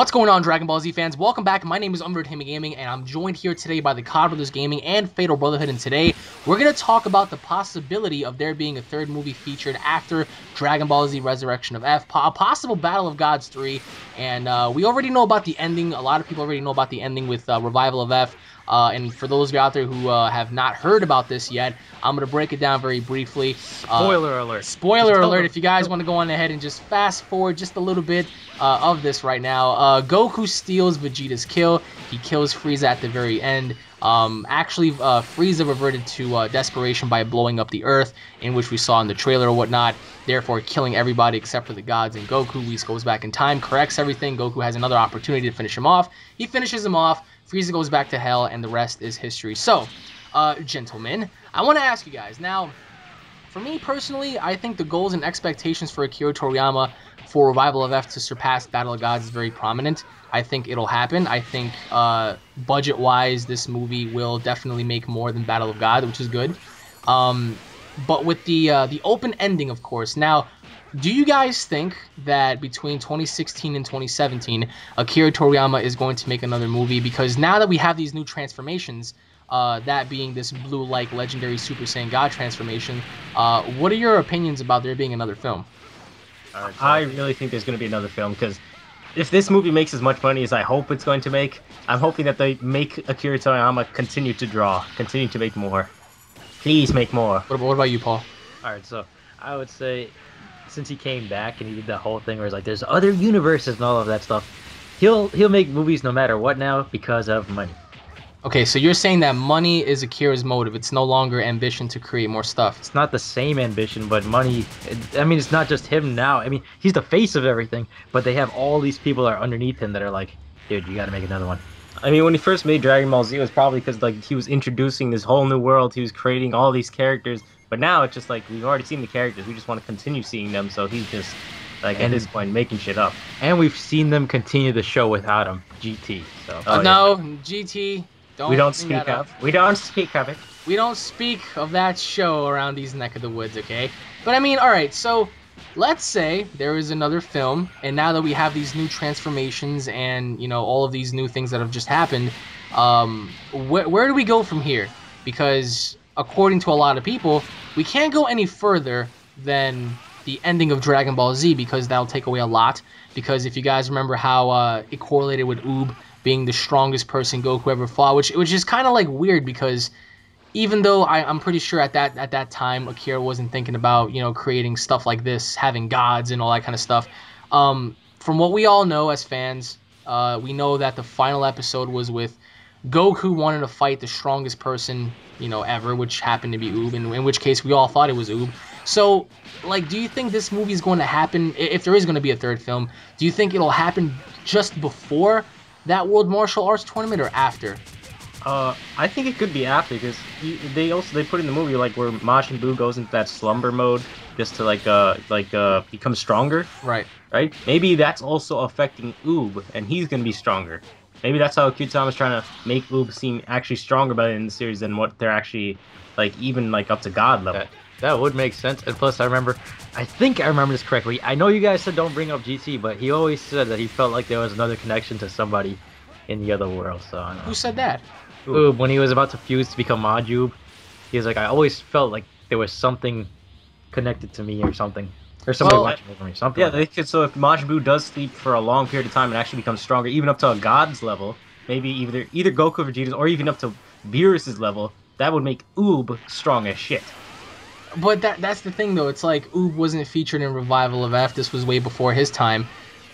What's going on, Dragon Ball Z fans? Welcome back. My name is UnrealStudioEnt Gaming, and I'm joined here today by the COD Brothers Gaming and Fatal Brotherhood. And today, we're going to talk about the possibility of there being a third movie featured after Dragon Ball Z Resurrection of F, a possible Battle of Gods 3. And we already know about the ending. A lot of people already know about the ending with Revival of F. And for those of you out there who have not heard about this yet, I'm going to break it down very briefly. Spoiler alert. Spoiler alert. If you guys want to go on ahead and just fast forward just a little bit of this right now. Goku steals Vegeta's kill. He kills Frieza at the very end. Actually, Frieza reverted to desperation by blowing up the Earth, in which we saw in the trailer or whatnot, therefore killing everybody except for the gods and Goku. Whis goes back in time, corrects everything. Goku has another opportunity to finish him off. He finishes him off. Frieza goes back to hell, and the rest is history. So, gentlemen, I want to ask you guys. Now, for me personally, I think the goals and expectations for Akira Toriyama for Revival of F to surpass Battle of Gods is very prominent. I think it'll happen. I think budget-wise, this movie will definitely make more than Battle of Gods, which is good. But with the open ending, of course. Now, do you guys think that between 2016 and 2017, Akira Toriyama is going to make another movie? Because now that we have these new transformations, that being this blue-like legendary Super Saiyan God transformation, what are your opinions about there being another film? I really think there's going to be another film, because if this movie makes as much money as I hope it's going to make, I'm hoping that they make Akira Toriyama continue to draw, continue to make more. Please make more. What about you, Paul? Alright, so I would say, since he came back and he did the whole thing where it's like there's other universes and all of that stuff, he'll make movies no matter what now because of money. Okay, so you're saying that money is Akira's motive. It's no longer ambition to create more stuff. It's not the same ambition, but money. I mean, it's not just him now. I mean, he's the face of everything, but they have all these people that are underneath him that are like, dude, you got to make another one. I mean, when he first made Dragon Ball Z, it was probably because like he was introducing this whole new world. He was creating all these characters, but now it's just like we've already seen the characters. We just want to continue seeing them. So he's just like at this point making shit up. And we've seen them continue the show without him. GT. So. No, GT. We don't speak of. We don't speak of it. We don't speak of that show around these neck of the woods, okay? But I mean, all right. So let's say there is another film, and now that we have these new transformations and all of these new things that have just happened, where do we go from here? Because according to a lot of people, we can't go any further than the ending of Dragon Ball Z, because that'll take away a lot. Because if you guys remember how it correlated with Oob being the strongest person Goku ever fought, which is kind of like weird, because even though I'm pretty sure at that time Akira wasn't thinking about creating stuff like this, having gods and all that kind of stuff. From what we all know as fans, we know that the final episode was with Goku wanting to fight the strongest person ever, which happened to be Oob, in which case we all thought it was Oob. So, like, do you think this movie is going to happen, if there is going to be a third film, do you think it'll happen just before that World Martial Arts Tournament or after? I think it could be after, because they put in the movie like where Majin Buu goes into that slumber mode just to become stronger. Right. Right? Maybe that's also affecting Oob, and he's gonna be stronger. Maybe that's how Akira-tama's trying to make Oob seem actually stronger by the end of the series than what they're actually even up to God level. That would make sense. And plus, I think I remember this correctly. I know you guys said don't bring up GT, but he always said that he felt like there was another connection to somebody in the other world. So I don't know. Who said that? Oob, when he was about to fuse to become Majub, he was like, I always felt like there was something connected to me or something. Or somebody watching over me, something. Yeah, so if Majin Buu does sleep for a long period of time and actually becomes stronger, even up to a god's level, maybe either Goku or Vegeta's, or even up to Beerus's level, that would make Oob strong as shit. But that's the thing, though. It's like Oob wasn't featured in Revival of F. This was way before his time.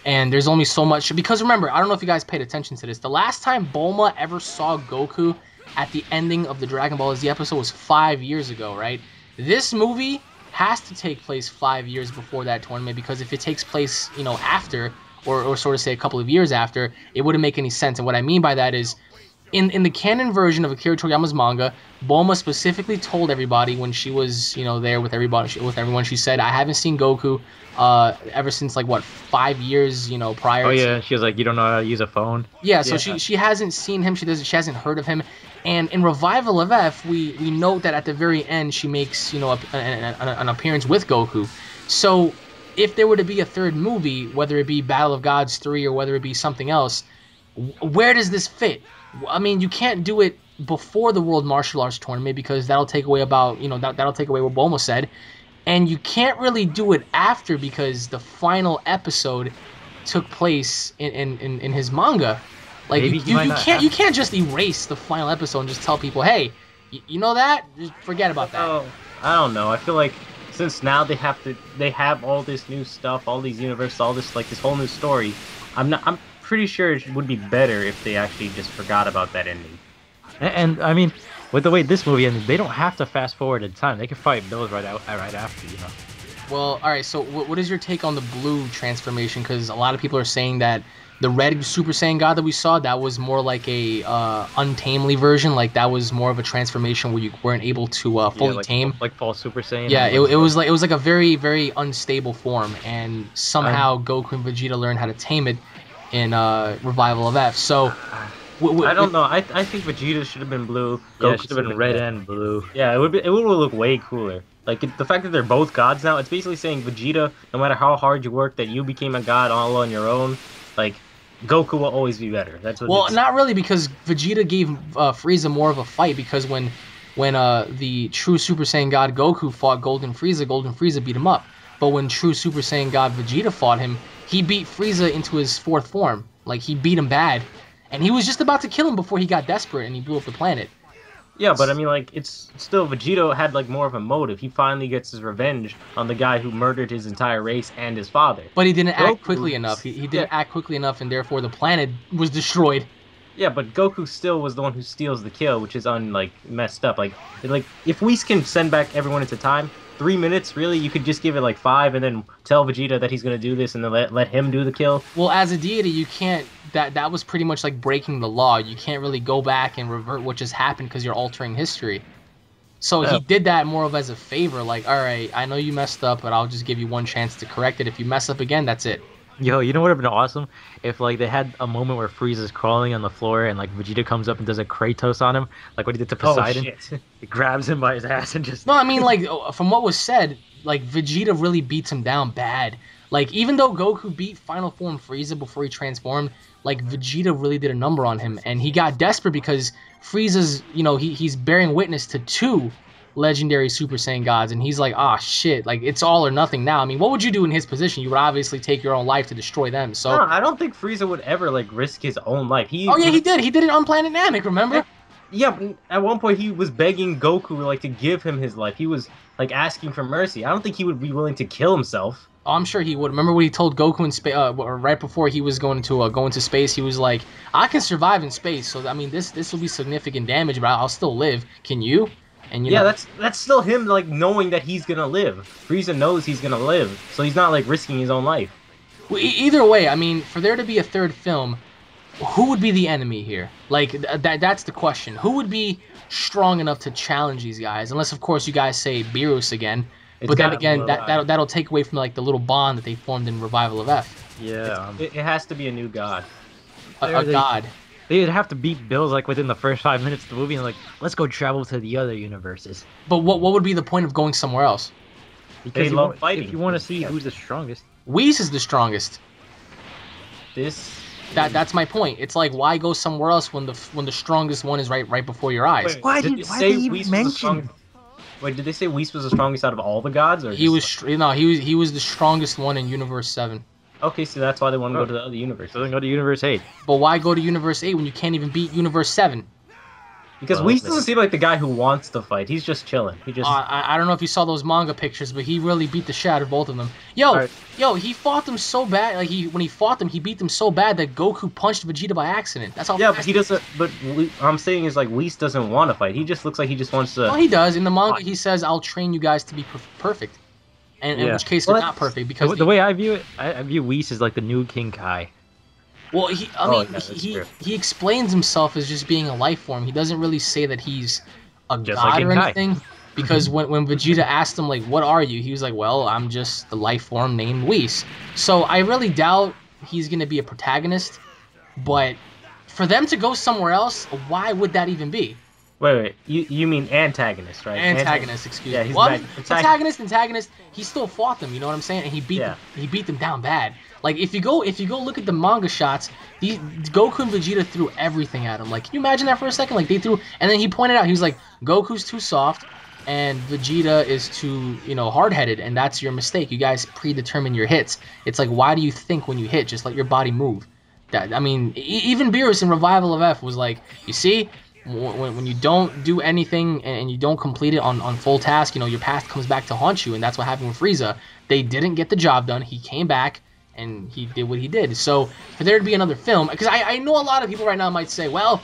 And there's only so much. Because remember, I don't know if you guys paid attention to this. The last time Bulma ever saw Goku at the ending of the Dragon Ball Z episode was 5 years ago, right? This movie has to take place 5 years before that tournament, because if it takes place, after, or sort of say a couple of years after, it wouldn't make any sense. And what I mean by that is, in the canon version of Akira Toriyama's manga, Bulma specifically told everybody when she was, there with everyone, she said, I haven't seen Goku ever since, 5 years, prior. Oh, yeah, she was like, you don't know how to use a phone? Yeah, so she hasn't seen him, she hasn't heard of him. And in Revival of F, we note that at the very end, she makes, an appearance with Goku. So if there were to be a third movie, whether it be Battle of Gods 3 or whether it be something else, where does this fit? I mean, you can't do it before the World Martial Arts Tournament because that'll take away that'll take away what Bulma said, and you can't really do it after because the final episode took place in his manga. Like you can't just erase the final episode and just tell people, hey, you know that? Just forget about that. Oh, I don't know. I feel like since now they have all this new stuff, all these universes, all this this whole new story. I'm pretty sure it would be better if they actually just forgot about that ending. And I mean, with the way this movie ended, they don't have to fast forward in time. They can fight Bills right after, you know. Well, all right. So, what is your take on the blue transformation? Because a lot of people are saying that the red Super Saiyan God that we saw, that was more like a untamely version. Like that was more of a transformation where you weren't able to fully tame. Like false Super Saiyan. Yeah, it was like a very, very unstable form, and somehow Goku and Vegeta learned how to tame it in Revival of F. So. I don't know. I think Vegeta should have been blue. Goku should have been red and blue. Yeah, it would look way cooler. Like the fact that they're both gods now, it's basically saying Vegeta, no matter how hard you work, that you became a god all on your own. Like Goku will always be better. That's what. Well, not really, because Vegeta gave Frieza more of a fight because when the true Super Saiyan God Goku fought Golden Frieza beat him up. But when true Super Saiyan God Vegeta fought him, he beat Frieza into his fourth form. Like he beat him bad. And he was just about to kill him before he got desperate and he blew up the planet. Yeah, but I mean, it's still Vegeta had more of a motive. He finally gets his revenge on the guy who murdered his entire race and his father. But he didn't act quickly enough. He didn't act quickly enough, and therefore the planet was destroyed. Yeah, but Goku still was the one who steals the kill, which is messed up. Like if Whis can send back everyone into time, 3 minutes, really, you could just give it 5 and then tell Vegeta that he's gonna do this and then let him do the kill. Well, as a deity, you can't. That was pretty much like breaking the law. You can't really go back and revert what just happened because you're altering history. So he did that more of as a favor. Like, all right, I know you messed up, but I'll just give you one chance to correct it. If you mess up again, that's it. Yo, you know what would have been awesome? If they had a moment where Frieza's crawling on the floor and Vegeta comes up and does a Kratos on him, like what he did to Poseidon. Oh, shit. He grabs him by his ass and just... No, I mean, from what was said, Vegeta really beats him down bad. Even though Goku beat Final Form Frieza before he transformed, Vegeta really did a number on him, and he got desperate because Frieza's, he's bearing witness to 2 legendary Super Saiyan gods, and he's like, ah, shit, it's all or nothing now. I mean, what would you do in his position? You would obviously take your own life to destroy them. So no, I don't think Frieza would ever risk his own life. He did. He did it on Planet Namek, remember? Yeah, but at one point he was begging Goku to give him his life. He was asking for mercy. I don't think he would be willing to kill himself. Oh, I'm sure he would. Remember when he told Goku in space, right before he was going to go into space, he was like, "I can survive in space, so I mean, this will be significant damage, but I'll still live. Can you?" And that's still him knowing that he's gonna live. Frieza knows he's gonna live, so he's not risking his own life. Well, either way, I mean, for there to be a third film, who would be the enemy here? That's the question. Who would be strong enough to challenge these guys? Unless, of course, you guys say Beerus again. But then again, that'll take away from the little bond that they formed in Revival of F. Yeah, it has to be a new god. A god. They'd have to beat Bills within the first 5 minutes of the movie and let's go travel to the other universes. But what would be the point of going somewhere else? Because if you want to see who's the strongest. Whis is the strongest. That's my point. It's why go somewhere else when the strongest one is right before your eyes? Wait, why did they even mention? Wait, did they say Whis was the strongest out of all the gods, or he was the strongest one in Universe 7. Okay, so that's why they want to go to the other universe. So they go to Universe 8. But why go to Universe 8 when you can't even beat Universe 7? Because Whis doesn't seem like the guy who wants to fight. He's just chilling. I don't know if you saw those manga pictures, but he really beat the shit out of both of them. Yo, he fought them so bad. When he fought them, he beat them so bad that Goku punched Vegeta by accident. That's how. Yeah, but he doesn't. But I'm saying is Whis doesn't want to fight. He just looks like he just wants to. Well, he does. In the manga, he says, "I'll train you guys to be perfect." And in which case, they're not perfect because the way I view it, I view Whis as the new King Kai. Well, he explains himself as just being a life form. He doesn't really say that he's a god or anything. Because when Vegeta asked him, what are you? He was like, well, I'm just the life form named Whis. So I really doubt he's going to be a protagonist. But for them to go somewhere else, why would that even be? Wait. You mean antagonist, right? Antagonist, excuse Yeah, me. he's Well, back. antagonist. He still fought them. You know what I'm saying? And he beat them down bad. Like if you go look at the manga shots, Goku and Vegeta threw everything at him. Like, can you imagine that for a second? Like they threw, and then he pointed out, he was like, Goku's too soft, and Vegeta is too, hard-headed, and that's your mistake. You guys predetermine your hits. It's like, why do you think when you hit? Just let your body move. That, I mean, even Beerus in Revival of F was like, you see, when you don't do anything and you don't complete it on full task, your past comes back to haunt you, and that's what happened with Frieza. They didn't get the job done. He came back and he did what he did. So for there to be another film, because I know a lot of people right now might say, well,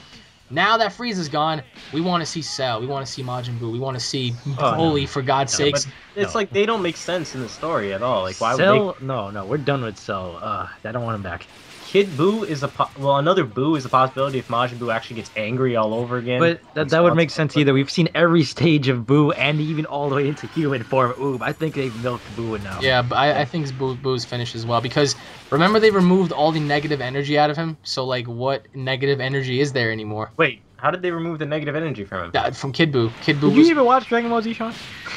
now that Frieza's gone, we want to see Cell, we want to see Majin Buu, we want to see Broly, for God's sakes. But it's like they don't make sense in the story at all. Like, why Cell, would they? No, we're done with Cell. I don't want him back. Kid Buu is another Buu is a possibility if Majin Buu actually gets angry all over again. But that would make sense either. We've seen every stage of Buu, and even all the way into human form. Ooh, I think they've milked Buu now. Yeah, but I think Boo's finished as well, because remember they removed all the negative energy out of him. So like, what negative energy is there anymore? Wait, how did they remove the negative energy from him? Yeah, from Kid Buu. Kid Buu. Did you even watch Dragon Ball Z, Sean?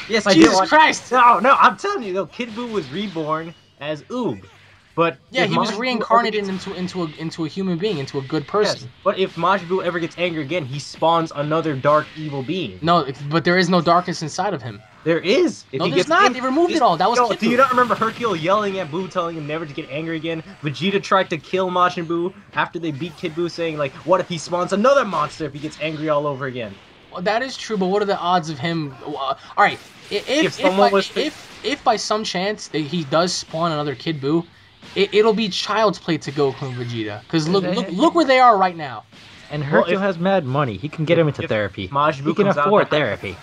Yes, I Jesus did. Christ! No, I'm telling you though, Kid Buu was reborn as Oob. But yeah, he was reincarnated into a human being, into a good person. Yes, but if Majin Buu ever gets angry again, he spawns another dark evil being. No, but there is no darkness inside of him. There is. No, there's not. They removed it all. That was Kid Buu. Do you not remember Hercule yelling at Buu, telling him never to get angry again? Vegeta tried to kill Majin Buu after they beat Kid Buu, saying like, what if he spawns another monster if he gets angry all over again? Well, that is true, but what are the odds of him? All right, if by some chance he does spawn another Kid Buu, it'll be child's play to Goku and Vegeta. Because look where they are right now. And Hercule has mad money. He can get him into therapy. He can afford therapy.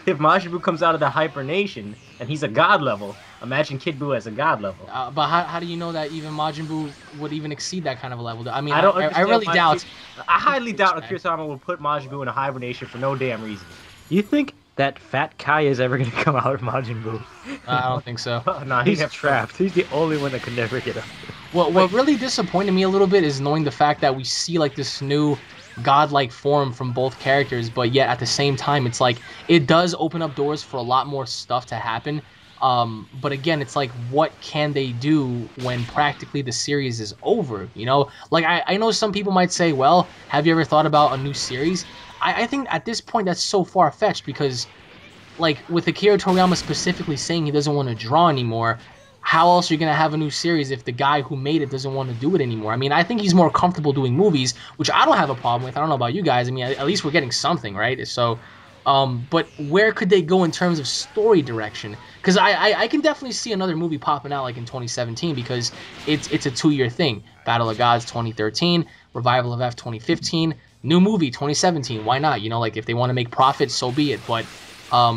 If Majin Buu comes out of the hibernation and he's a god level, imagine Kid Buu as a god level. But how do you know that even Majin Buu would even exceed that kind of a level? I mean, I really doubt. I highly doubt Akira Toriyama will put Majin Buu in a hibernation for no damn reason. You think that fat Kai is ever going to come out of Majin Buu? I don't think so. No, he's trapped. He's the only one that could never get up. What really disappointed me a little bit is knowing the fact that we see like this new godlike form from both characters, but yet at the same time it's like it does open up doors for a lot more stuff to happen. But again, it's like, what can they do when practically the series is over? Like I know some people might say, well, have you ever thought about a new series? I think at this point that's so far-fetched, because like with Akira Toriyama specifically saying he doesn't want to draw anymore, how else are you going to have a new series if the guy who made it doesn't want to do it anymore? I mean, I think he's more comfortable doing movies, which I don't have a problem with. I don't know about you guys. I mean, at least we're getting something, right? So, but where could they go in terms of story direction? Because I can definitely see another movie popping out like in 2017, because it's a 2-year thing. Battle of Gods 2013, Revival of F 2015, new movie 2017. Why not? Like if they want to make profit, so be it. But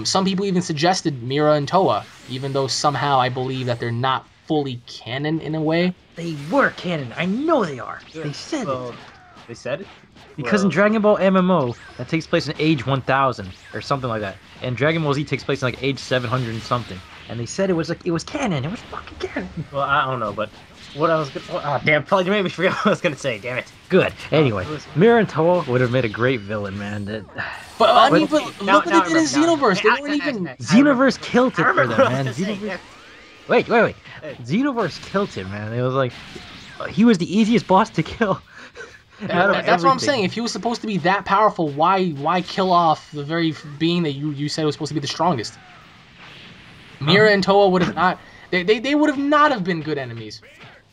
some people even suggested Mira and Toa, even though somehow I believe that they're not fully canon in a way. They were canon. I know they are. They said it. They said it? Because in Dragon Ball MMO, that takes place in age 1000 or something like that. And Dragon Ball Z takes place in like age 700 and something. And they said it was canon. It was fucking canon. Well, I don't know, but what I was gonna... damn, probably you made me forget what I was gonna say, damn it. Good. Anyway, Mira and Toa would have made a great villain, man. But I mean, look what they did in Xenoverse. They weren't even... Xenoverse killed it for them, man. Xenoverse... Wait. Xenoverse killed him, man. It was like... He was the easiest boss to kill. That's what I'm saying. If he was supposed to be that powerful, why kill off the very being that you said was supposed to be the strongest? Mira and Toa would have not... They would have not have been good enemies.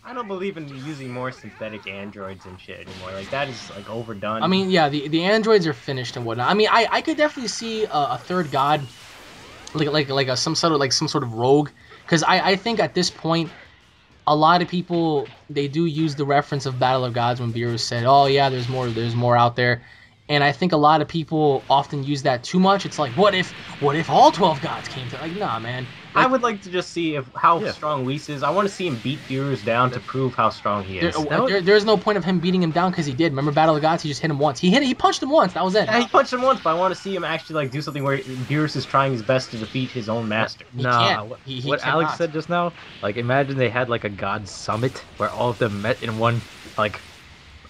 I don't believe in using more synthetic androids and shit anymore. Like, that is, like, overdone. I mean, yeah, the androids are finished and whatnot. I mean, I could definitely see a third god, some sort of rogue, because I think at this point, a lot of people, they do use the reference of Battle of Gods when Beerus said, oh yeah, there's more out there. And I think a lot of people often use that too much. It's like, what if all 12 gods came to... Like, nah, man. I would like to just see how strong Whis is. I want to see him beat Beerus down to prove how strong he is. There's no point of him beating him down, because he did. Remember Battle of Gods? He just hit him once. He punched him once. That was it. Yeah, he punched him once, but I want to see him actually like do something where Beerus is trying his best to defeat his own master. What Alex said just now, like imagine they had like a god summit where all of them met in one like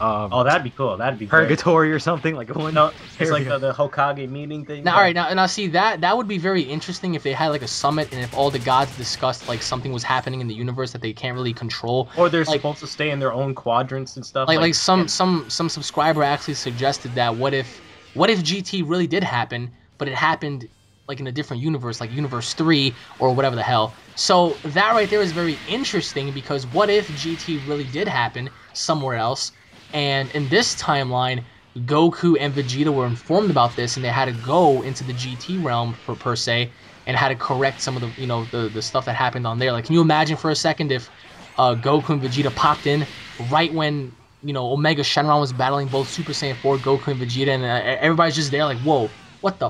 Oh, that'd be cool. That'd be great. purgatory or something like one. No, it's like the Hokage meeting thing. Now, all right, now see that would be very interesting if they had like a summit and if all the gods discussed like something was happening in the universe that they can't really control. Or they're like, supposed to stay in their own quadrants and stuff. Like some subscriber actually suggested that what if GT really did happen, but it happened like in a different universe, like Universe 3 or whatever the hell. So that right there is very interesting because what if GT really did happen somewhere else, and in this timeline, Goku and Vegeta were informed about this, and they had to go into the GT realm per se, and had to correct some of the the stuff that happened on there. Like, can you imagine for a second if Goku and Vegeta popped in right when Omega Shenron was battling both Super Saiyan 4, Goku and Vegeta, and everybody's just there like, whoa, what the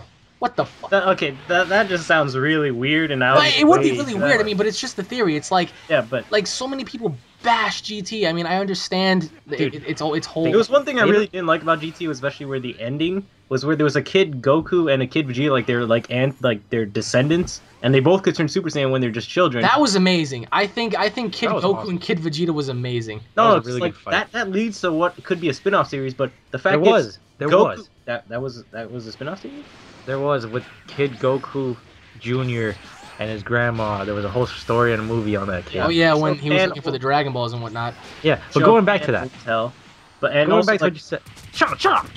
fuck? That just sounds really weird, and it would be really weird. I mean, but it's just the theory. It's like, yeah, but like so many people bash GT. I mean, I understand its whole. There was one thing I really didn't like about GT, especially where the ending was, where there was a kid Goku and a kid Vegeta, like they're like they're descendants, and they both could turn Super Saiyan when they're just children. That was amazing. I think Kid Goku awesome. and Kid Vegeta was amazing. No, was a really it's good like fight. that leads to what could be a spin-off series, but the fact There Goku, was. that was a spin-off series. There was with Kid Goku Jr. and his grandma. There was a whole story and a movie on that kid. Oh yeah, when he was looking for the Dragon Balls and whatnot. Yeah, but going back to that. Going Going back to what you said. Shut up!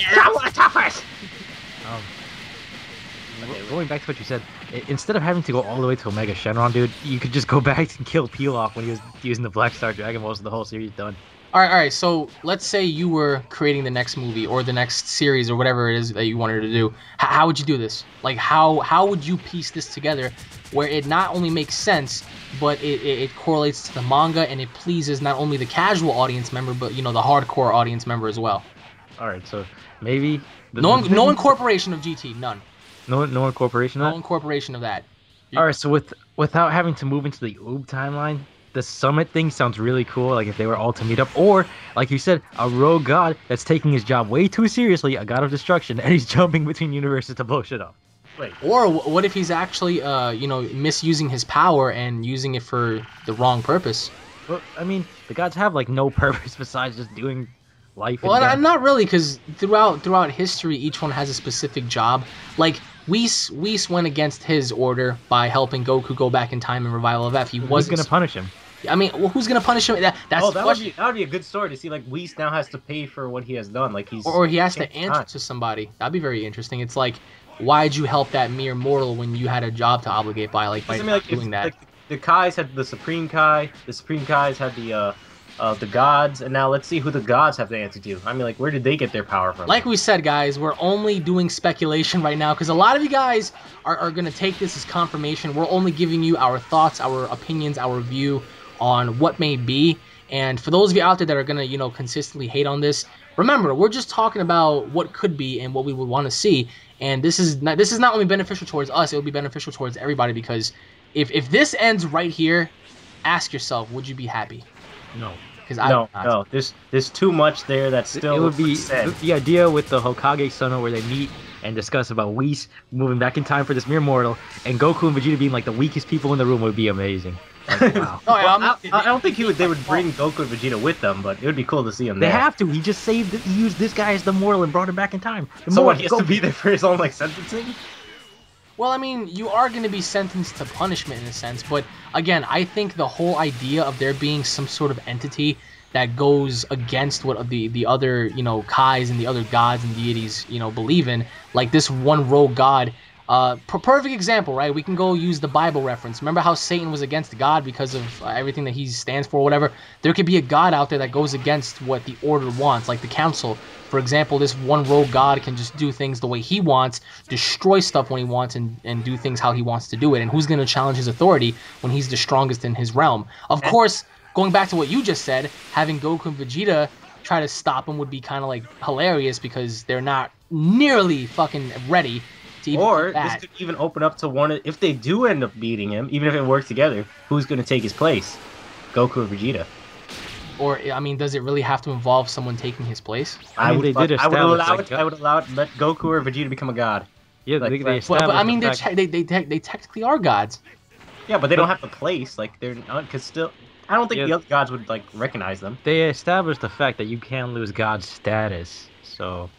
Going back to what you said, instead of having to go all the way to Omega Shenron, dude, you could just go back and kill Pilaf when he was using the Black Star Dragon Balls, and the whole series done. All right. So let's say you were creating the next movie or the next series or whatever it is that you wanted to do. How would you do this? Like, how would you piece this together where it not only makes sense, but it correlates to the manga and it pleases not only the casual audience member, but the hardcore audience member as well? All right, so maybe No incorporation of GT, none. No incorporation. No incorporation of that. All right, so without having to move into the Oob timeline, the summit thing sounds really cool. Like if they were all to meet up, or like you said, a rogue god that's taking his job way too seriously, a god of destruction, and he's jumping between universes to blow shit up. Wait. Or what if he's actually misusing his power and using it for the wrong purpose? Well, I mean, the gods have like no purpose besides just doing life. Well, I'm not really, because throughout history, each one has a specific job. Like Whis went against his order by helping Goku go back in time in Revival of F. Who's gonna punish him? I mean, well, who's gonna punish him? That's the question. That would be a good story to see. Like Whis now has to pay for what he has done. Like or he has to answer to somebody. That'd be very interesting. It's like, why'd you help that mere mortal when you had a job to obligate by doing that? Like, the Kais had the Supreme Kai. The Supreme Kais had the gods, and now let's see who the gods have to answer to. I mean, like, where did they get their power from? Like we said, guys, we're only doing speculation right now because a lot of you guys are going to take this as confirmation. We're only giving you our thoughts, our opinions, our view on what may be. And for those of you out there that are going to, consistently hate on this, remember, we're just talking about what could be and what we would want to see. And this is not only beneficial towards us, it will be beneficial towards everybody, because if this ends right here, ask yourself, would you be happy? No. No. There's too much there that's still. It would be said. the idea with the Hokage Suno where they meet and discuss about Whis moving back in time for this mere mortal, and Goku and Vegeta being like the weakest people in the room would be amazing. Like, wow. I don't think they would bring Goku and Vegeta with them, but it would be cool to see them there. They have to. He just he used this guy as the mortal and brought him back in time. So what? He has to be there for his own sentencing. Well, I mean, you are going to be sentenced to punishment in a sense, but again, I think the whole idea of there being some sort of entity that goes against what the other, Kais and the other gods and deities, believe in, like this one rogue god. Perfect example, right? We can go use the Bible reference. Remember how Satan was against God because of everything that he stands for, or whatever? There could be a god out there that goes against what the order wants, like the council. For example, this one rogue god can just do things the way he wants, destroy stuff when he wants, and do things how he wants to do it. And who's going to challenge his authority when he's the strongest in his realm? Of course, going back to what you just said, having Goku and Vegeta try to stop him would be kind of like hilarious because they're not nearly fucking ready. Or this could even open up to if they do end up beating him, even if it works together, who's going to take his place? Goku or Vegeta? Or, I mean, does it really have to involve someone taking his place? I would allow it. Let Goku or Vegeta become a god. Yeah, they established. But I mean, they technically are gods. Yeah, but they don't have the place. Like they're not, because still, I don't think the other gods would like recognize them. They established the fact that you can lose god status, so.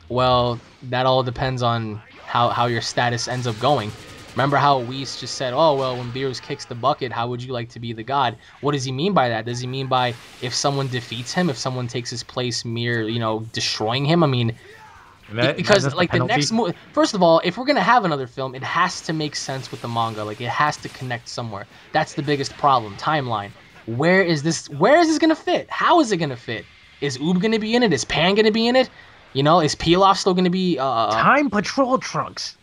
Well, that all depends on how your status ends up going. Remember how Whis just said, oh, well, when Beerus kicks the bucket, how would you like to be the god? What does he mean by that? Does he mean by if someone defeats him, if someone takes his place, mere, destroying him? I mean, because like the next movie, first of all, if we're going to have another film, it has to make sense with the manga. Like, it has to connect somewhere. That's the biggest problem. Timeline. Where is this going to fit? How is it going to fit? Is Oob going to be in it? Is Pan going to be in it? Is Pilaf still going to be... Time Patrol Trunks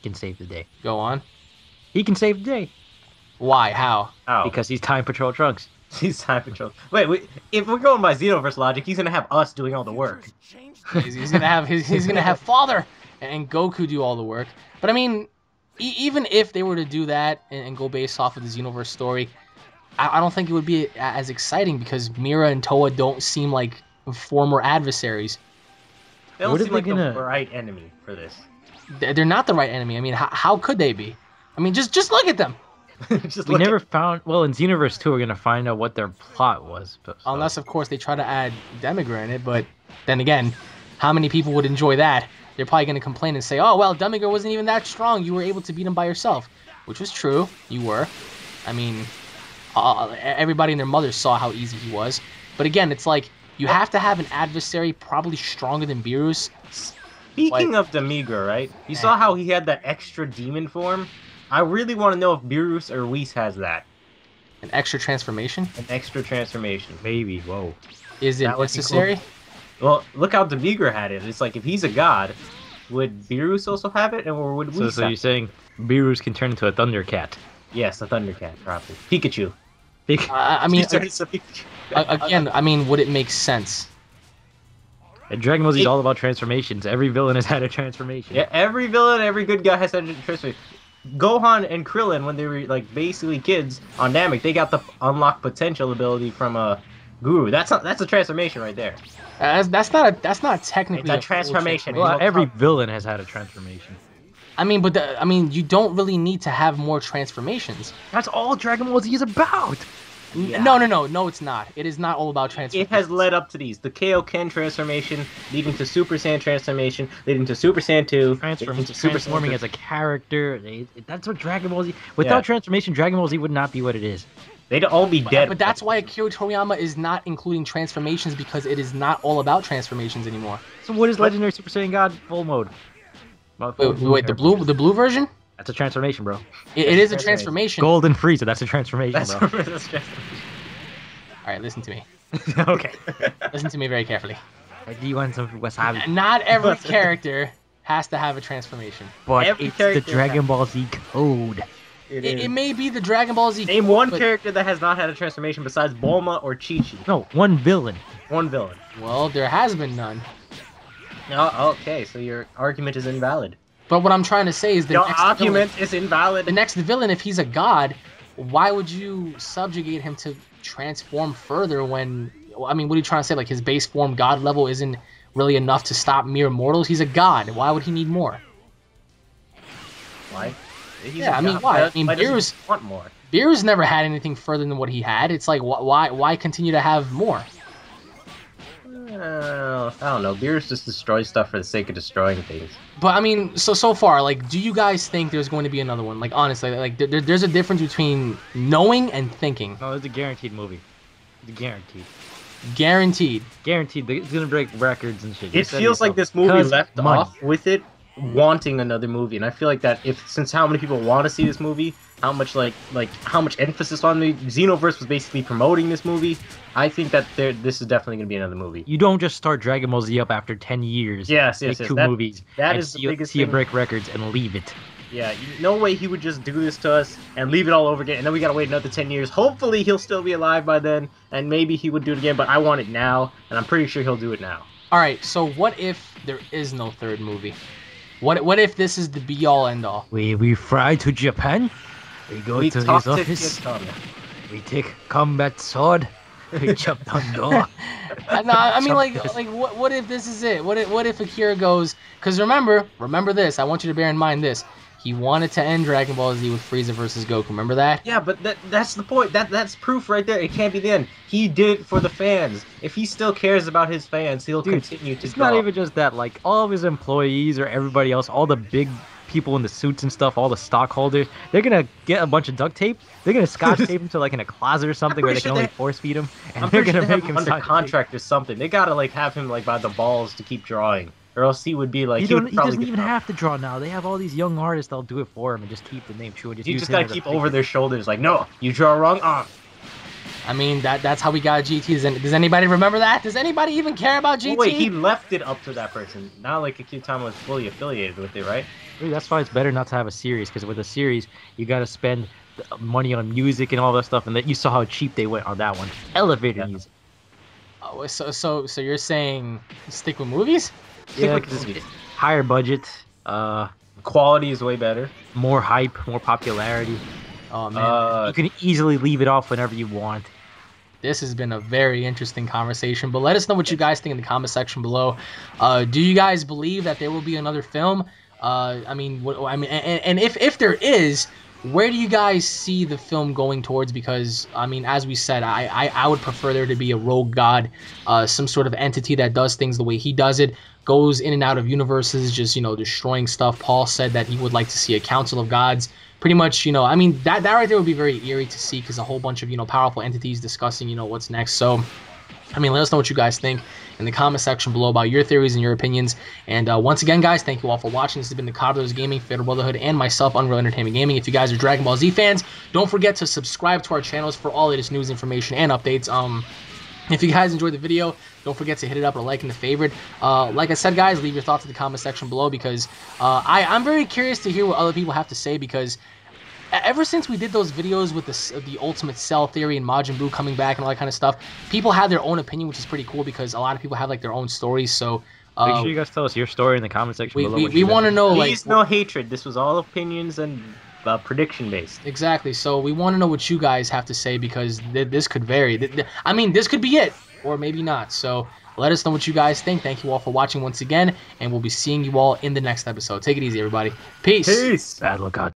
can save the day. Go on. He can save the day. Why? How? Because he's Time Patrol Trunks. He's Time Patrol. Wait, if we're going by Xenoverse logic, he's gonna have us doing all the work. He's gonna have Father and Goku do all the work. But I mean, even if they were to do that and go based off of the Xenoverse story, I don't think it would be as exciting because Mira and Toa don't seem like former adversaries. They don't seem like the right enemy for this. They're not the right enemy. I mean, how could they be? I mean, just look at them. We never found... Well, in Xenoverse 2, we're going to find out what their plot was. So. Unless, of course, they try to add Demigra in it. But then again, how many people would enjoy that? They're probably going to complain and say, oh, well, Demigra wasn't even that strong. You were able to beat him by yourself. Which was true. You were. I mean, everybody and their mother saw how easy he was. But again, it's like, you have to have an adversary probably stronger than Beerus. Speaking of Demigra, right? You saw how he had that extra demon form? I really want to know if Beerus or Whis has that. An extra transformation? An extra transformation. Maybe, whoa. Is it necessary? Cool. Well, look how Demigra had it. It's like, if he's a god, would Beerus also have it, or would Whis So you're saying Beerus can turn into a Thundercat? Yes, a Thundercat, probably. Pikachu. I mean, again, I mean, would it make sense? And Dragon Ball Z is all about transformations. Every villain has had a transformation. Yeah, every villain, every good guy has had a transformation. Gohan and Krillin, when they were like basically kids on Namek, they got the unlocked potential ability from Guru. That's a transformation right there. That's not technically a transformation. Well, every villain has had a transformation. I mean, but you don't really need to have more transformations. That's all Dragon Ball Z is about. Yeah. No, it's not. It is not all about transformations. It has led up to these. The Kaioken transformation, leading to Super Saiyan transformation, leading to Super Saiyan 2, transforming as a character. That's what Dragon Ball Z... Without transformation, Dragon Ball Z would not be what it is. They'd all be dead. But that's why Akira Toriyama is not including transformations, because it is not all about transformations anymore. So what is Legendary Super Saiyan God full mode? Wait, the blue version? That's a transformation, bro. It is a transformation. Golden Frieza, that's a transformation, bro. Alright, listen to me. Okay. Listen to me very carefully. Do you want some wasabi? Not every character has to have a transformation. But it's the Dragon Ball Z code. It may be the Dragon Ball Z Name one character that has not had a transformation besides Bulma or Chi-Chi. No, one villain. One villain. Well, there has been none. Oh, okay, so your argument is invalid. But what I'm trying to say is your argument is invalid. The next villain, if he's a god, why would you subjugate him to transform further when... I mean, what are you trying to say? Like, his base form god level isn't really enough to stop mere mortals? He's a god. Why would he need more? Why? I mean, why? I mean, Beerus want more. Beerus never had anything further than what he had. It's like, why continue to have more? I don't know. Beerus just destroys stuff for the sake of destroying things. But I mean, so far, like, do you guys think there's going to be another one? Like, honestly, like, there's a difference between knowing and thinking. No, it's a guaranteed movie. It's guaranteed. Guaranteed. Guaranteed. It's gonna break records and shit. It feels like this movie left off with it wanting another movie, and I feel like that since how many people want to see this movie, how much how much emphasis on the Xenoverse was basically promoting this movie, I think that this is definitely going to be another movie. You don't just start Dragon Ball Z up after 10 years. Yes. Two movies. That is the biggest thing. See it break records and leave it. Yeah, no way he would just do this to us and leave it all over again, and then we gotta wait another 10 years. Hopefully he'll still be alive by then, and maybe he would do it again, but I want it now, and I'm pretty sure he'll do it now. Alright, so what if there is no third movie? What if this is the be-all, end-all? We fly to Japan, we go to his office, we take combat sword, He jumped on door. No, I mean, like what if this is it? What if Akira goes? Because remember this. I want you to bear in mind this. He wanted to end Dragon Ball Z with Frieza versus Goku. Remember that? Yeah, but that's the point. That's proof right there. It can't be the end. He did it for the fans. If he still cares about his fans, he'll continue to It's draw. not even just that. Like, all of his employees or everybody else, all the big people in the suits and stuff, all the stockholders, they're going to get a bunch of duct tape. They're going to scotch tape him to, like, in a closet or something where they can only force feed him. And I'm they're pretty going sure to they make have him him under contract or something. They gotta, like, have him, like, by the balls to keep drawing. Or else he would be like... He doesn't even have to draw now. They have all these young artists that'll do it for him and just keep the name true. And you just gotta keep over their shoulders, like, no, you draw wrong, I mean, that's how we got GT. Does anybody remember that? Does anybody even care about GT? Oh, wait, he left it up to that person. Not like Akira was fully affiliated with it, right? That's why it's better not to have a series, because with a series, you gotta spend money on music and all that stuff, and that you saw how cheap they went on that one. Elevator music. Oh, so you're saying stick with movies? Yeah, higher budget, quality is way better, more hype, more popularity. Oh man, you can easily leave it off whenever you want. This has been a very interesting conversation, but let us know what you guys think in the comment section below. Do you guys believe that there will be another film? And if there is, where do you guys see the film going towards? Because I mean, as we said, I would prefer there to be a rogue god, some sort of entity that does things the way he does it, goes in and out of universes, just destroying stuff. Paul said that he would like to see a council of gods. Pretty much, I mean, that right there would be very eerie to see, because a whole bunch of powerful entities discussing what's next. So I mean, let us know what you guys think in the comment section below about your theories and your opinions. And once again, guys, thank you all for watching. This has been the Cobbler's Gaming, Fatal Brotherhood, and myself, Unreal Entertainment Gaming. If you guys are Dragon Ball Z fans, don't forget to subscribe to our channels for all latest news, information, and updates. If you guys enjoyed the video, don't forget to hit it up or like and the favorite. Like I said, guys, leave your thoughts in the comment section below, because I'm very curious to hear what other people have to say, because ever since we did those videos with the Ultimate Cell theory and Majin Buu coming back and all that kind of stuff, people have their own opinion, which is pretty cool, because a lot of people have like their own stories. So make sure you guys tell us your story in the comment section below. We want to know, please, no hatred. This was all opinions and prediction based. Exactly. So we want to know what you guys have to say, because this could vary. I mean, this could be it, or maybe not. So let us know what you guys think. Thank you all for watching once again, and we'll be seeing you all in the next episode. Take it easy, everybody. Peace. Bad luck out.